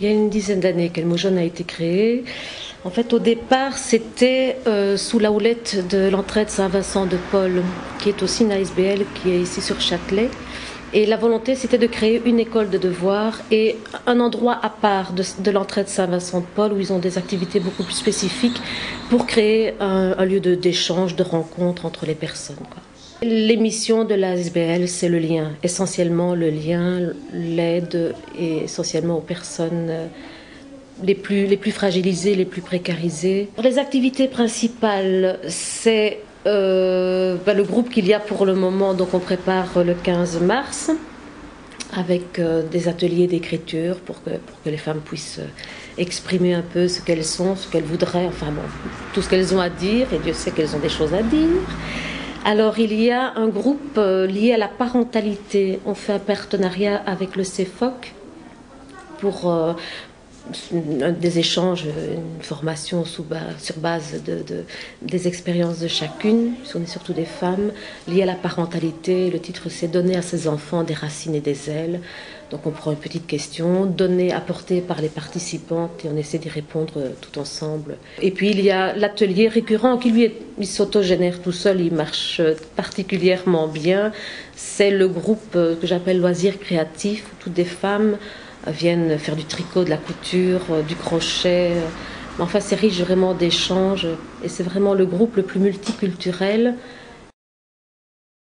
Il y a une dizaine d'années qu'Elmo Jeune a été créé. En fait, au départ, c'était sous la houlette de l'entraide Saint-Vincent-de-Paul, qui est aussi une ASBL qui est ici sur Châtelet. Et la volonté, c'était de créer une école de devoirs et un endroit à part de l'entraide Saint-Vincent-de-Paul où ils ont des activités beaucoup plus spécifiques pour créer un lieu d'échange, de rencontre entre les personnes, quoi. Les missions de la SBL, c'est le lien, essentiellement le lien, l'aide et essentiellement aux personnes les plus fragilisées, les plus précarisées. Les activités principales, c'est le groupe qu'il y a pour le moment, donc on prépare le 15 mars avec des ateliers d'écriture pour que les femmes puissent exprimer un peu ce qu'elles sont, ce qu'elles voudraient, enfin bon, tout ce qu'elles ont à dire, et Dieu sait qu'elles ont des choses à dire. Alors il y a un groupe lié à la parentalité. On fait un partenariat avec le CEFOC pour des échanges, une formation sur base des expériences de chacune. On est surtout des femmes liées à la parentalité. Le titre, c'est « Donner à ses enfants des racines et des ailes ». Donc on prend une petite question, donnée, apportée par les participantes et on essaie d'y répondre tout ensemble. Et puis il y a l'atelier récurrent qui lui, il s'autogénère tout seul, il marche particulièrement bien. C'est le groupe que j'appelle Loisirs Créatifs, où toutes des femmes viennent faire du tricot, de la couture, du crochet. Enfin, c'est riche vraiment d'échanges et c'est vraiment le groupe le plus multiculturel.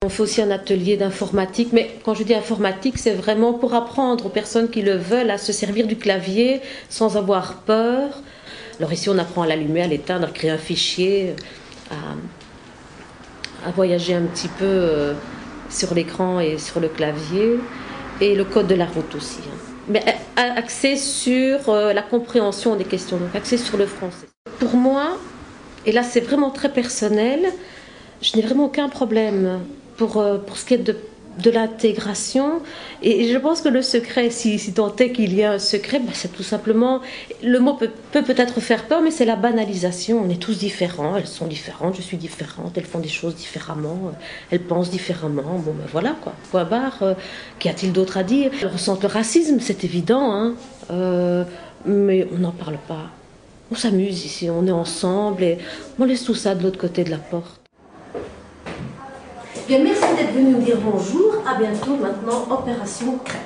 On fait aussi un atelier d'informatique, mais quand je dis informatique, c'est vraiment pour apprendre aux personnes qui le veulent à se servir du clavier sans avoir peur. Alors ici, on apprend à l'allumer, à l'éteindre, à créer un fichier, à voyager un petit peu sur l'écran et sur le clavier, et le code de la route aussi. Mais axé sur la compréhension des questions, donc axé sur le français. Pour moi, et là c'est vraiment très personnel, je n'ai vraiment aucun problème pour ce qui est de l'intégration. Et je pense que le secret, si tant est qu'il y a un secret, c'est tout simplement, le mot peut peut-être faire peur, mais c'est la banalisation. On est tous différents, elles sont différentes, je suis différente, elles font des choses différemment, elles pensent différemment. Bon ben voilà quoi, point barre. Qu'y a-t-il d'autre à dire? Elles ressentent le racisme, c'est évident, hein, mais on n'en parle pas. On s'amuse ici, on est ensemble et on laisse tout ça de l'autre côté de la porte. Bien, merci d'être venu nous dire bonjour. À bientôt maintenant, Opération Crêpe.